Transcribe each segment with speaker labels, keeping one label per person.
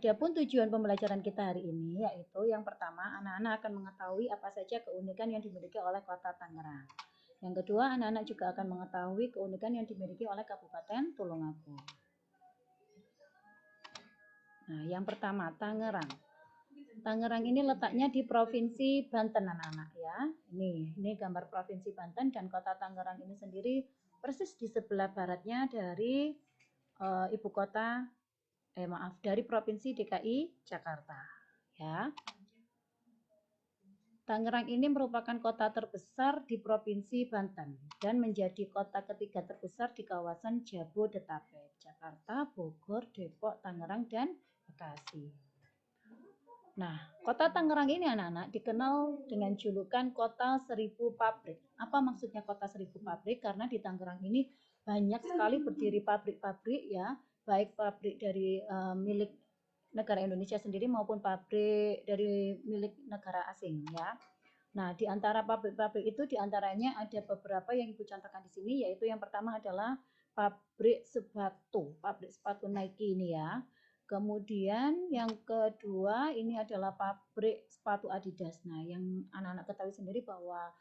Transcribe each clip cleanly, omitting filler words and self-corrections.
Speaker 1: Adapun tujuan pembelajaran kita hari ini yaitu yang pertama, anak-anak akan mengetahui apa saja keunikan yang dimiliki oleh Kota Tangerang. Yang kedua, anak-anak juga akan mengetahui keunikan yang dimiliki oleh Kabupaten Tulungagung. Nah, yang pertama, Tangerang. Tangerang ini letaknya di Provinsi Banten, anak-anak ya. Ini gambar Provinsi Banten, dan Kota Tangerang ini sendiri persis di sebelah baratnya dari ibu kota dari Provinsi DKI Jakarta ya. Tangerang ini merupakan kota terbesar di Provinsi Banten dan menjadi kota ketiga terbesar di kawasan Jabodetabek, Jakarta, Bogor, Depok, Tangerang, dan Bekasi. Nah, kota Tangerang ini anak-anak dikenal dengan julukan kota 1000 pabrik. Apa maksudnya kota 1000 pabrik? Karena di Tangerang ini banyak sekali berdiri pabrik-pabrik ya, baik pabrik dari milik negara Indonesia sendiri maupun pabrik dari milik negara asing ya. Nah, di antara pabrik-pabrik itu diantaranya ada beberapa yang Ibu contohkan di sini, yaitu yang pertama adalah pabrik sepatu Nike ini ya. Kemudian yang kedua ini adalah pabrik sepatu Adidas. Nah, yang anak-anak ketahui sendiri bahwa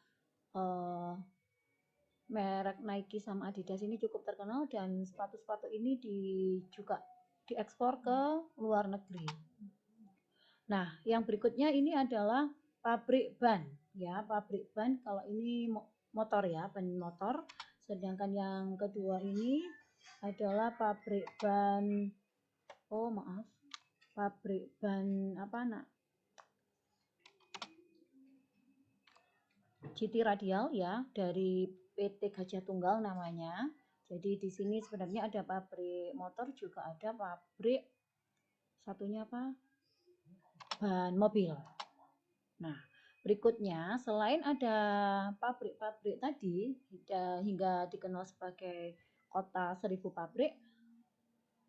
Speaker 1: merek Nike sama Adidas ini cukup terkenal, dan sepatu-sepatu ini juga diekspor ke luar negeri. Nah, yang berikutnya ini adalah pabrik ban ya, pabrik ban. Kalau ini motor ya, ban motor. Sedangkan yang kedua ini adalah pabrik ban pabrik ban GT Radial ya, dari PT Gajah Tunggal namanya. Jadi di sini sebenarnya ada pabrik motor, juga ada pabrik satunya ban mobil. Nah, berikutnya selain ada pabrik-pabrik tadi hingga dikenal sebagai kota 1000 pabrik,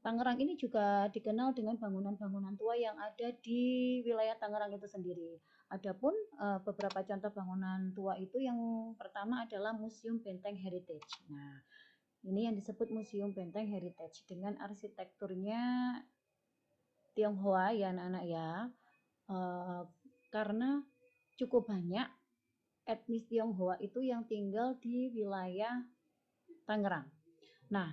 Speaker 1: Tangerang ini juga dikenal dengan bangunan-bangunan tua yang ada di wilayah Tangerang itu sendiri. Adapun beberapa contoh bangunan tua itu, yang pertama adalah Museum Benteng Heritage. Nah, ini yang disebut Museum Benteng Heritage dengan arsitekturnya Tionghoa ya anak-anak ya, karena cukup banyak etnis Tionghoa itu yang tinggal di wilayah Tangerang. Nah,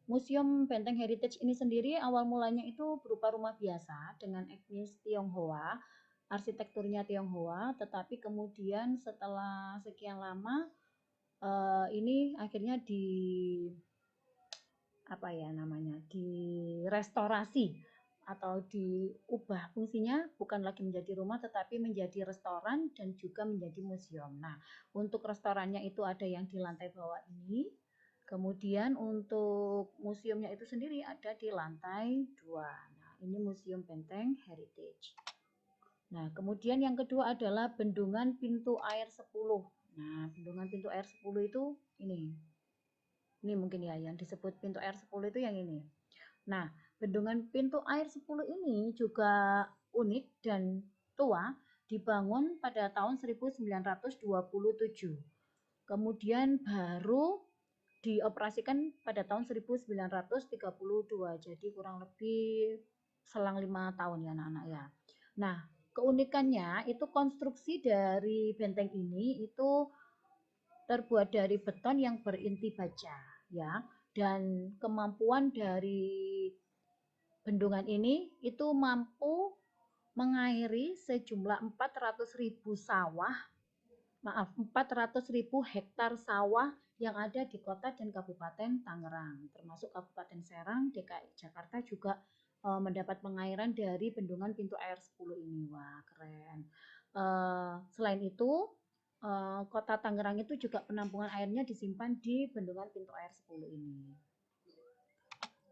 Speaker 1: Museum Benteng Heritage ini sendiri awal mulanya itu berupa rumah biasa dengan etnis Tionghoa, arsitekturnya Tionghoa, tetapi kemudian setelah sekian lama ini akhirnya direstorasi atau diubah fungsinya, bukan lagi menjadi rumah tetapi menjadi restoran dan juga menjadi museum. Nah, untuk restorannya itu ada yang di lantai bawah ini, kemudian untuk museumnya itu sendiri ada di lantai 2. Nah, ini Museum Benteng Heritage. Nah, kemudian yang kedua adalah Bendungan Pintu Air 10. Nah, Bendungan Pintu Air 10 itu ini mungkin ya yang disebut pintu air 10 itu yang ini. Nah, Bendungan Pintu Air 10 ini juga unik dan tua, dibangun pada tahun 1927. Kemudian baru dioperasikan pada tahun 1932. Jadi kurang lebih selang 5 tahun ya anak-anak ya. Nah, keunikannya itu konstruksi dari benteng ini itu terbuat dari beton yang berinti baja ya, dan kemampuan dari bendungan ini itu mampu mengairi sejumlah 400.000 hektar sawah yang ada di kota dan Kabupaten Tangerang, termasuk Kabupaten Serang, DKI Jakarta juga mendapat pengairan dari Bendungan Pintu Air 10 ini. Wah, keren. Selain itu, kota Tangerang itu juga penampungan airnya disimpan di Bendungan Pintu Air 10 ini.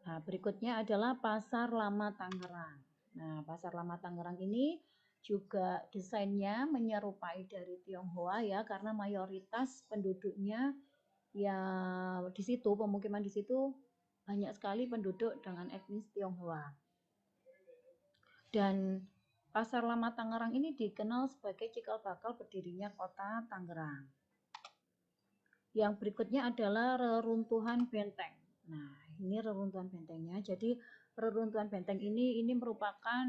Speaker 1: Nah, berikutnya adalah Pasar Lama Tangerang. Nah, Pasar Lama Tangerang ini juga desainnya menyerupai dari Tionghoa ya, karena mayoritas penduduknya ya di situ, pemukiman di situ banyak sekali penduduk dengan etnis Tionghoa. Dan Pasar Lama Tangerang ini dikenal sebagai cikal bakal berdirinya kota Tangerang. Yang berikutnya adalah reruntuhan benteng. Nah, ini reruntuhan bentengnya. Jadi Reruntuhan benteng ini merupakan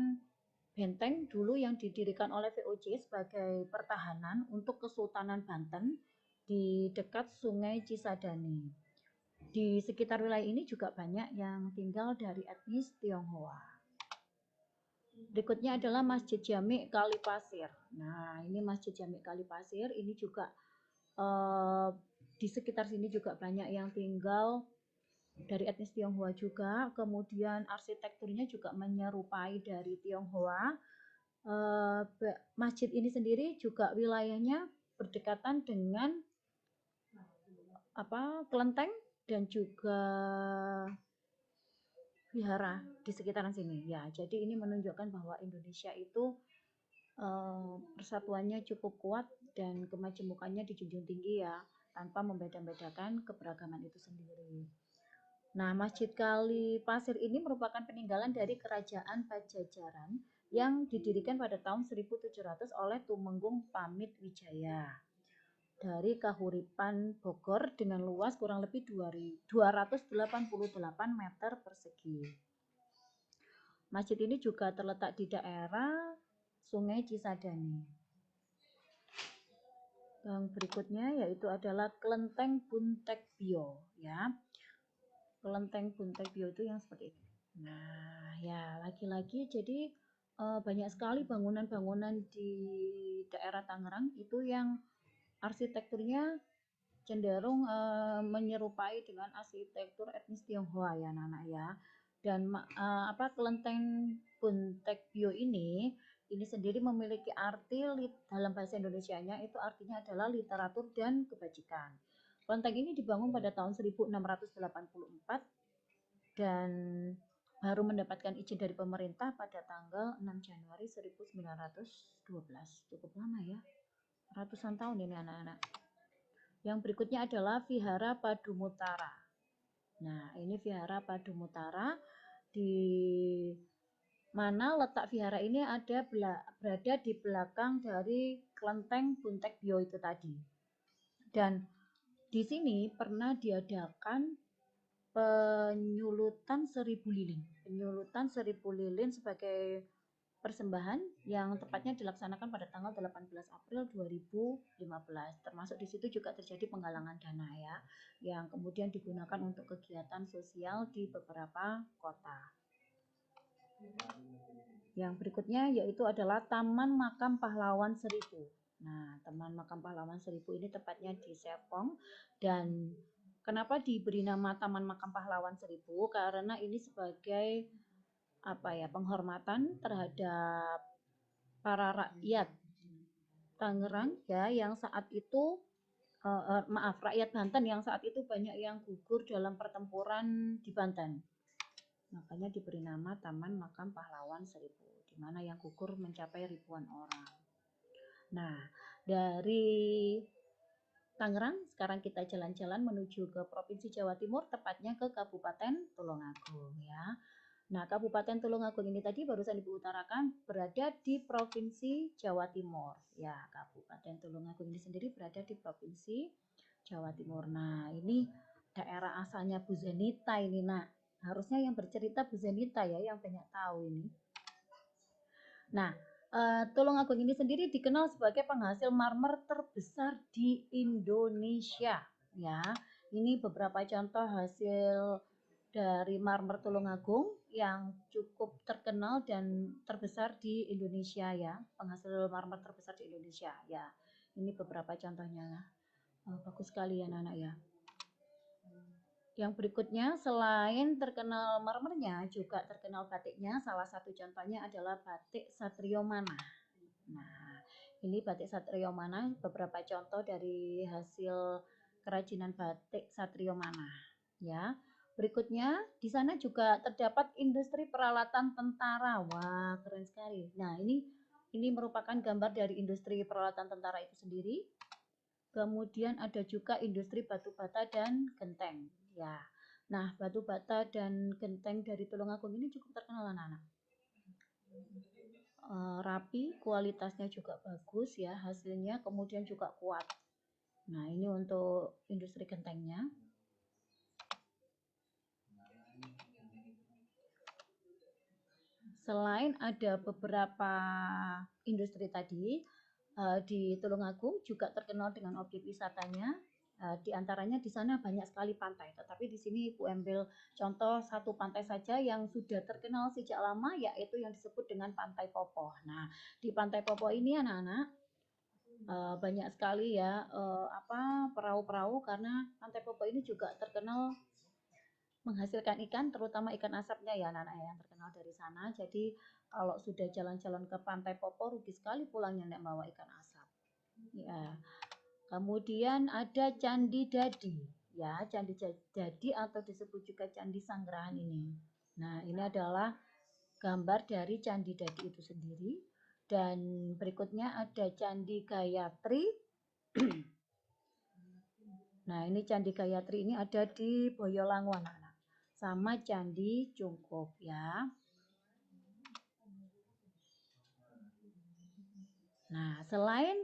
Speaker 1: benteng dulu yang didirikan oleh VOC sebagai pertahanan untuk Kesultanan Banten di dekat Sungai Cisadane. Di sekitar wilayah ini juga banyak yang tinggal dari etnis Tionghoa. Berikutnya adalah Masjid Jami Kali Pasir. Nah, ini Masjid Jami Kali Pasir, ini juga di sekitar sini juga banyak yang tinggal dari etnis Tionghoa juga. Kemudian arsitekturnya juga menyerupai dari Tionghoa. Masjid ini sendiri juga wilayahnya berdekatan dengan kelenteng dan juga wihara di sekitaran sini. Ya, jadi ini menunjukkan bahwa Indonesia itu persatuannya cukup kuat dan kemajemukannya dijunjung tinggi ya, tanpa membeda-bedakan keberagaman itu sendiri. Nah, Masjid Kali Pasir ini merupakan peninggalan dari Kerajaan Pajajaran yang didirikan pada tahun 1700 oleh Tumenggung Pamit Wijaya dari Kahuripan Bogor dengan luas kurang lebih 288 meter persegi. Masjid ini juga terletak di daerah Sungai Cisadane. Yang berikutnya yaitu adalah Kelenteng Buntekbyo ya. Kelenteng Buntekbyo itu yang seperti ini. Nah, ya lagi-lagi jadi banyak sekali bangunan-bangunan di daerah Tangerang itu yang arsitekturnya cenderung menyerupai dengan arsitektur etnis Tionghoa ya anak-anak ya. Dan Kelenteng Buntekbyo ini sendiri memiliki arti dalam bahasa Indonesianya itu artinya adalah literatur dan kebajikan. Kelenteng ini dibangun pada tahun 1684 dan baru mendapatkan izin dari pemerintah pada tanggal 6 Januari 1912. Cukup lama ya, ratusan tahun ini anak-anak. Yang berikutnya adalah Vihara Padumutara. Nah, ini Vihara Padumutara, di mana letak vihara ini berada di belakang dari Kelenteng Buntekbyo itu tadi. Dan di sini pernah diadakan penyulutan 1000 lilin. Penyulutan 1000 lilin sebagai persembahan yang tepatnya dilaksanakan pada tanggal 18 April 2015. Termasuk di situ juga terjadi penggalangan dana ya, yang kemudian digunakan untuk kegiatan sosial di beberapa kota. Yang berikutnya yaitu adalah Taman Makam Pahlawan 1000. Nah, Taman Makam Pahlawan 1000 ini tepatnya di Serpong. Dan kenapa diberi nama Taman Makam Pahlawan 1000? Karena ini sebagai penghormatan terhadap para rakyat Tangerang ya, yang saat itu rakyat Banten yang saat itu banyak yang gugur dalam pertempuran di Banten. Makanya diberi nama Taman Makam Pahlawan 1000, di mana yang gugur mencapai ribuan orang. Nah, dari Tangerang sekarang kita jalan-jalan menuju ke Provinsi Jawa Timur, tepatnya ke Kabupaten Tulungagung ya. Nah, Kabupaten Tulungagung ini tadi barusan Ibu utarakan berada di Provinsi Jawa Timur. Ya, Kabupaten Tulungagung ini sendiri berada di Provinsi Jawa Timur. Nah, ini daerah asalnya Bu Zenita ini, nak. Harusnya yang bercerita Bu Zenita ya, yang banyak tahu ini. Nah, Tulungagung ini sendiri dikenal sebagai penghasil marmer terbesar di Indonesia. Ya, ini beberapa contoh hasil dari marmer Tulungagung yang cukup terkenal dan terbesar di Indonesia ya, penghasil marmer terbesar di Indonesia ya. Ini beberapa contohnya, bagus sekali ya anak-anak ya. Yang berikutnya, selain terkenal marmernya, juga terkenal batiknya. Salah satu contohnya adalah batik Satrio Manah. Nah, ini batik Satrio Manah, beberapa contoh dari hasil kerajinan batik Satrio Manah. Ya, berikutnya di sana juga terdapat industri peralatan tentara. Wah, keren sekali. Nah, ini merupakan gambar dari industri peralatan tentara itu sendiri. Kemudian ada juga industri batu bata dan genteng. Ya, nah batu bata dan genteng dari Tulungagung ini cukup terkenal anak-anak. Rapi, kualitasnya juga bagus ya hasilnya, kemudian juga kuat. Nah, ini untuk industri gentengnya. selain ada beberapa industri tadi, di Tulungagung juga terkenal dengan objek wisatanya. Di antaranya di sana banyak sekali pantai, tetapi di sini Ibu ambil contoh satu pantai saja yang sudah terkenal sejak lama, yaitu yang disebut dengan Pantai Popoh. Nah, di Pantai Popoh ini anak-anak banyak sekali ya perahu-perahu, karena Pantai Popoh ini juga terkenal menghasilkan ikan, terutama ikan asapnya ya anak-anak yang terkenal dari sana. Jadi kalau sudah jalan-jalan ke Pantai Popoh, rugi sekali pulangnya nek bawa ikan asap. Ya. Kemudian ada Candi Dadi. Ya, Candi Dadi atau disebut juga Candi Sanggerahan ini. Nah, ini adalah gambar dari Candi Dadi itu sendiri. Dan berikutnya ada Candi Gayatri. Nah, ini Candi Gayatri ini ada di Boyolangu anak-anak. Sama Candi Cungkup ya. Nah, selain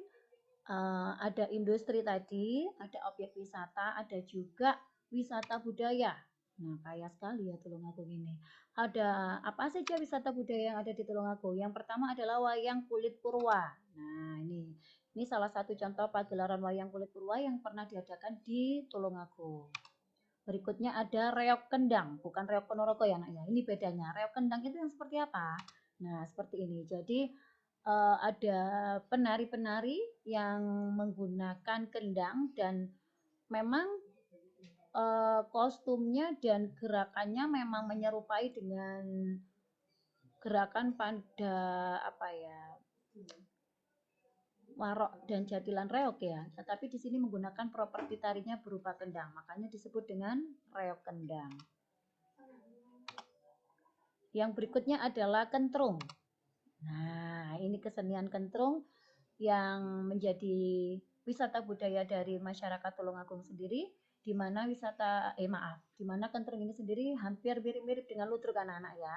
Speaker 1: ada industri tadi, ada objek wisata, ada juga wisata budaya. Nah, kaya sekali ya Tulungagung ini. Ada apa saja wisata budaya yang ada di Tulungagung? Yang pertama adalah wayang kulit purwa. Nah, ini salah satu contoh pagelaran wayang kulit purwa yang pernah diadakan di Tulungagung. Berikutnya ada reok kendang, bukan reok ponorogo ya anak ya. Ini bedanya. Reok kendang itu yang seperti apa? Nah, seperti ini. Jadi ada penari-penari yang menggunakan kendang dan memang kostumnya dan gerakannya memang menyerupai dengan gerakan pada apa ya, warok dan jatilan reok ya. Tetapi di sini menggunakan properti tarinya berupa kendang, makanya disebut dengan reok kendang. Yang berikutnya adalah kentrung. Nah, ini kesenian kentrung yang menjadi wisata budaya dari masyarakat Tulungagung sendiri, di mana di mana kentrung ini sendiri hampir mirip-mirip dengan ludruk anak-anak ya.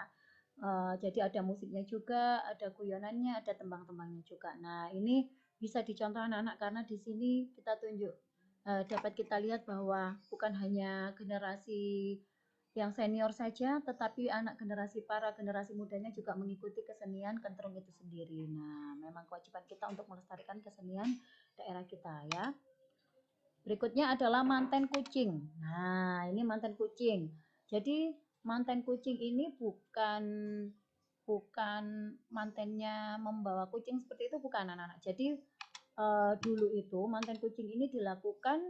Speaker 1: Jadi ada musiknya juga, ada guyonannya, ada tembang-tembangnya juga. Nah, ini bisa dicontoh anak-anak karena di sini kita tunjuk dapat kita lihat bahwa bukan hanya generasi yang senior saja, tetapi para generasi mudanya juga mengikuti kesenian kentrung itu sendiri. Nah, memang kewajiban kita untuk melestarikan kesenian daerah kita ya. Berikutnya adalah manten kucing. Nah, ini manten kucing. Jadi manten kucing ini bukan mantennya membawa kucing seperti itu, bukan anak-anak. Jadi dulu itu manten kucing ini dilakukan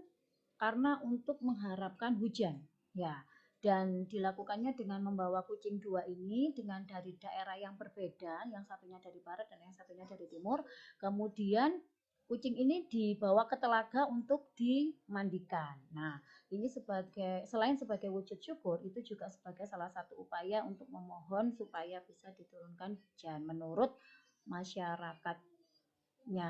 Speaker 1: karena untuk mengharapkan hujan ya, dan dilakukannya dengan membawa kucing dua ini dengan dari daerah yang berbeda, yang satunya dari barat dan yang satunya dari timur. Kemudian kucing ini dibawa ke telaga untuk dimandikan. Nah, ini selain sebagai wujud syukur, itu juga sebagai salah satu upaya untuk memohon supaya bisa diturunkan hujan menurut masyarakatnya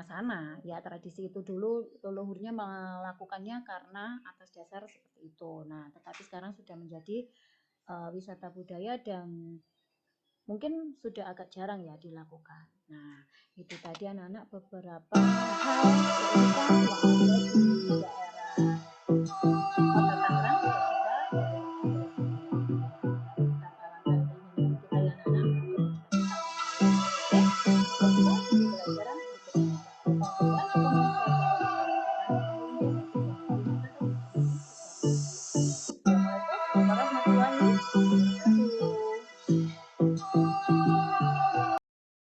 Speaker 1: sana ya. Tradisi itu dulu leluhurnya melakukannya karena atas dasar seperti itu. Nah, tetapi sekarang sudah menjadi wisata budaya dan mungkin sudah agak jarang ya dilakukan. Nah, itu tadi anak-anak beberapa hal keunikan yang ada di daerah